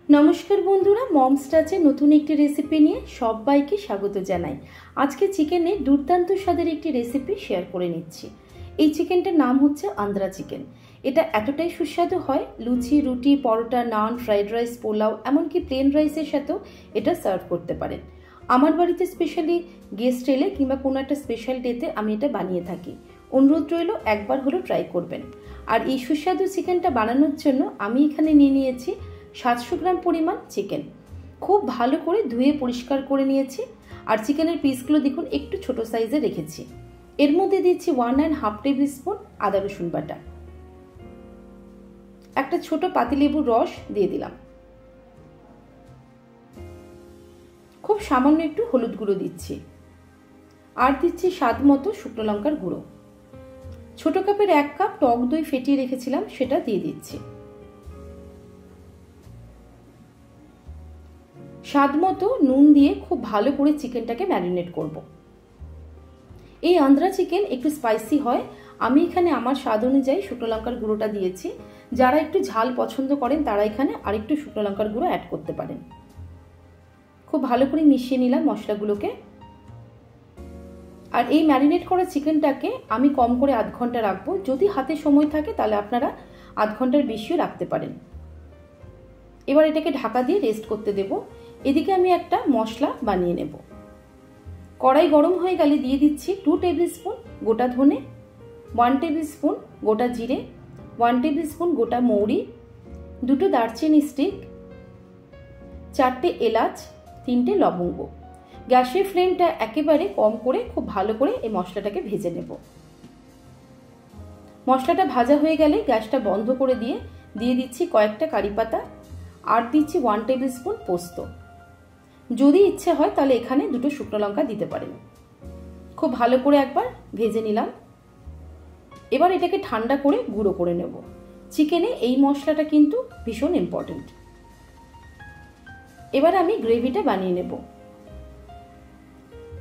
নমস্কার বন্ধুরা, মমস টাচে নতুন একটি রেসিপি নিয়ে সবাইকে স্বাগত জানাই। আজকে চিকেনের দুর্দান্ত স্বাদের একটি রেসিপি শেয়ার করে নিচ্ছি। এই চিকেনটার নাম হচ্ছে আন্ধ্রা চিকেন। এটা এতটাই সুস্বাদু হয়, লুচি, রুটি, পরোটা, নান, ফ্রাইড রাইস, পোলাও, এমনকি প্লেন রাইসের সাথেও এটা সার্ভ করতে পারেন। আমার বাড়িতে স্পেশালি গেস্ট এলে কিংবা কোনো একটা স্পেশাল ডেতে আমি এটা বানিয়ে থাকি। অনুরোধ রইল একবার হলেও ট্রাই করবেন। আর এই সুস্বাদু চিকেনটা বানানোর জন্য আমি এখানে নিয়ে নিয়েছি 700 গ্রাম পরিমাণ চিকেন। খুব ভালো করে ধুয়ে পরিষ্কার করে নিয়েছি। আর চিকেনের পিসগুলো দেখুন একটু ছোট সাইজে রেখেছি। এর মধ্যে দিচ্ছি 1.5 টেবিল স্পুন আদা রসুন বাটা, একটা ছোট পাতিলেবুর রস দিয়ে দিলাম, খুব সামান্য একটু হলুদ গুঁড়ো দিচ্ছি, আর দিচ্ছি স্বাদ মতো শুকনো লঙ্কার গুঁড়ো। ছোট কাপের 1 কাপ টক দই ফেটিয়ে রেখেছিলাম, সেটা দিয়ে দিচ্ছি। স্বাদ মতো নুন দিয়ে খুব ভালো করে চিকেনটাকে ম্যারিনেট করব। এই আন্ধ্রা চিকেন একটু স্পাইসি হয়। আমি এখানে আমার স্বাদ অনুযায়ী শুকনো লঙ্কার গুঁড়োটা দিয়েছি। যারা একটু ঝাল পছন্দ করেন তারা এখানে আরেকটু শুকনো লঙ্কার গুঁড়ো অ্যাড করতে পারেন। খুব ভালো করে মিশিয়ে নিলাম মশলাগুলোকে। আর এই ম্যারিনেট করা চিকেনটাকে আমি কম করে আধ ঘন্টা রাখবো। যদি হাতে সময় থাকে তাহলে আপনারা আধ ঘন্টার বেশিও রাখতে পারেন। এবার এটাকে ঢাকা দিয়ে রেস্ট করতে দেব। এদিকে আমি একটা মশলা বানিয়ে নেব। কড়াই গরম হয়ে গেলে দিয়ে দিচ্ছি 2 টেবিল স্পুন গোটা ধনে, 1 টেবিল স্পুন গোটা জিরে, 1 টেবিল স্পুন গোটা মৌরি, 2টো দারচিনি স্টিক, 4টে এলাচ, 3টে লবঙ্গ। গ্যাসের ফ্লেমটা একেবারে কম করে খুব ভালো করে এই মশলাটাকে ভেজে নেব। মশলাটা ভাজা হয়ে গেলে গ্যাসটা বন্ধ করে দিয়ে দিচ্ছি কয়েকটা কারি পাতা, আর দিচ্ছি 1 টেবিল স্পুন পোস্ত। যদি ইচ্ছে হয় তাহলে এখানে 2টো শুকনো লঙ্কা দিতে পারেন। খুব ভালো করে একবার ভেজে নিলাম। এবার এটাকে ঠান্ডা করে গুঁড়ো করে নেব। চিকেনে এই মশলাটা কিন্তু ভীষণ ইম্পর্টেন্ট। এবার আমি গ্রেভিটা বানিয়ে নেব।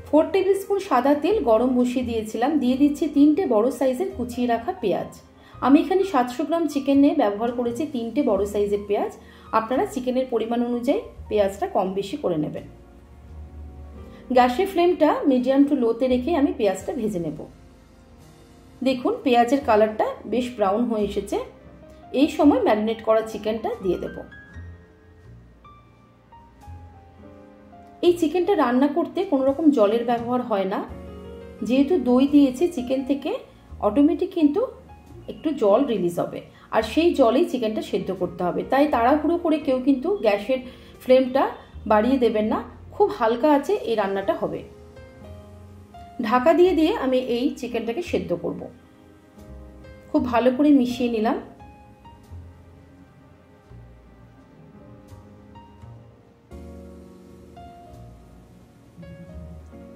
4 টেবিল স্পুন সাদা তেল গরম বসিয়ে দিয়েছিলাম। দিয়ে দিচ্ছি 3টে বড় সাইজের কুচিয়ে রাখা পেঁয়াজ। আমি এখানে 700 গ্রাম চিকেনে ব্যবহার করেছি 3টে বড় সাইজের পেঁয়াজ। আপনারা চিকেনের পরিমাণ অনুযায়ী পেঁয়াজটা কম বেশি করে নেবেন। গ্যাসের ফ্লেমটা মিডিয়াম টু লোতে রেখে আমি পেঁয়াজটা ভেজে নেব। দেখুন পেঁয়াজের কালারটা বেশ ব্রাউন হয়ে এসেছে। এই সময় ম্যারিনেট করা চিকেনটা দিয়ে দেব। এই চিকেনটা রান্না করতে কোনো রকম জলের ব্যবহার হয় না। যেহেতু দই দিয়েছি চিকেন থেকে অটোমেটিক কিন্তু একটু জল রিলিজ হবে, আর সেই জলেই চিকেনটা সেদ্ধ করতে হবে। তাই তাড়াহুড়ো করে কেউ কিন্তু গ্যাসের ফ্লেমটা বাড়িয়ে দেবেন না। খুব হালকা আছে এই রান্নাটা হবে। ঢাকা দিয়ে আমি এই চিকেনটাকে সেদ্ধ করব। খুব ভালো করে মিশিয়ে নিলাম।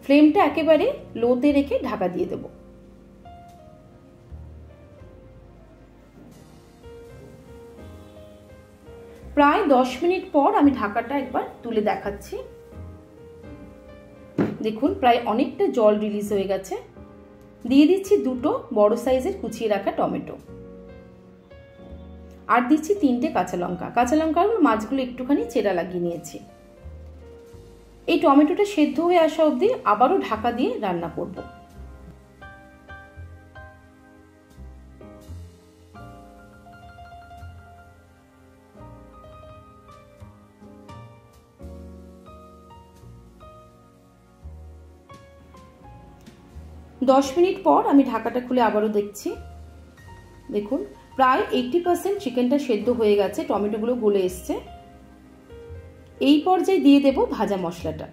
ফ্লেমটা একেবারে লোতে রেখে ঢাকা দিয়ে দেব। প্রায় 10 মিনিট পর আমি ঢাকাটা একবার তুলে দেখাচ্ছি। দেখুন প্রায় অনেকটা জল রিলিজ হয়ে গেছে। দিয়ে দিচ্ছি 2টো বড় সাইজের কুচিয়ে রাখা টমেটো, আর দিচ্ছি 3টে কাঁচা লঙ্কা। কাঁচা লঙ্কাগুলো মাছগুলো একটুখানি চেরা লাগিয়ে নিয়েছি। এই টমেটোটা সেদ্ধ হয়ে আসা অবধি আবারও ঢাকা দিয়ে রান্না করব। দশ মিনিট পর আমি ঢাকাটা খুলে আবারও দেখছি। দেখুন প্রায় 80% চিকেনটা সেদ্ধ হয়ে গেছে, টমেটোগুলো গলে এসছে। এই পর্যায়ে দিয়ে দেব ভাজা মশলাটা।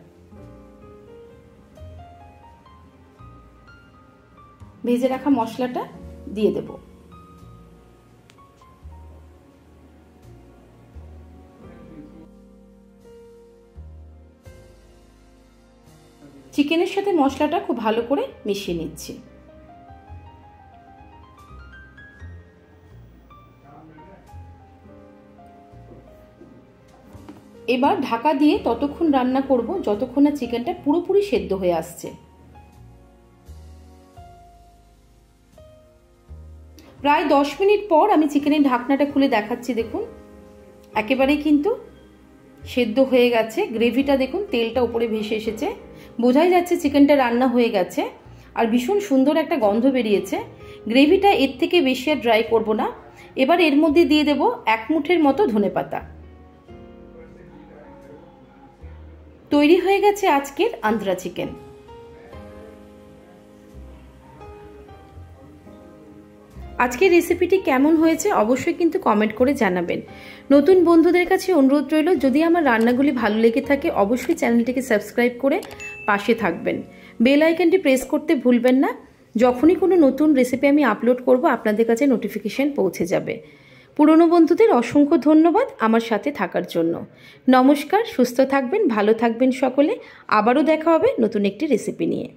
ভেজে রাখা মশলাটা দিয়ে দেব। চিকেনের সাথে মশলাটা খুব ভালো করে মিশিয়ে নিচ্ছি। এবার ঢাকা দিয়ে ততক্ষণ রান্না করব যতক্ষণ না চিকেনটা পুরোপুরি সেদ্ধ হয়ে আসছে। প্রায় 10 মিনিট পর আমি চিকেনের ঢাকনাটা খুলে দেখাচ্ছি। দেখুন একেবারেই কিন্তু সেদ্ধ হয়ে গেছে। গ্রেভিটা দেখুন তেলটা উপরে ভেসে এসেছে, বোঝাই যাচ্ছে চিকেনটা রান্না হয়ে গেছে। আর ভীষণ সুন্দর একটা গন্ধ বেরিয়েছে। গ্রেভিটা এর থেকে বেশি আর ড্রাই করব না। এবার এর মধ্যে দিয়ে দেব 1 মুঠের মতো ধনেপাতা। তৈরি হয়ে গেছে আজকের আন্দ্রা চিকেন। আজকের রেসিপিটি কেমন হয়েছে অবশ্যই কিন্তু কমেন্ট করে জানাবেন। নতুন বন্ধুদের কাছে অনুরোধ রইল, যদি আমার রান্নাগুলি ভালো লেগে থাকে অবশ্যই চ্যানেলটিকে সাবস্ক্রাইব করে পাশে থাকবেন। বেল আইকনটি প্রেস করতে ভুলবেন না। যখনই কোনো নতুন রেসিপি আমি আপলোড করব আপনাদের কাছে নোটিফিকেশন পৌঁছে যাবে। পুরনো বন্ধুদের অসংখ্য ধন্যবাদ আমার সাথে থাকার জন্য। নমস্কার, সুস্থ থাকবেন, ভালো থাকবেন সকলে। আবারও দেখা হবে নতুন একটি রেসিপি নিয়ে।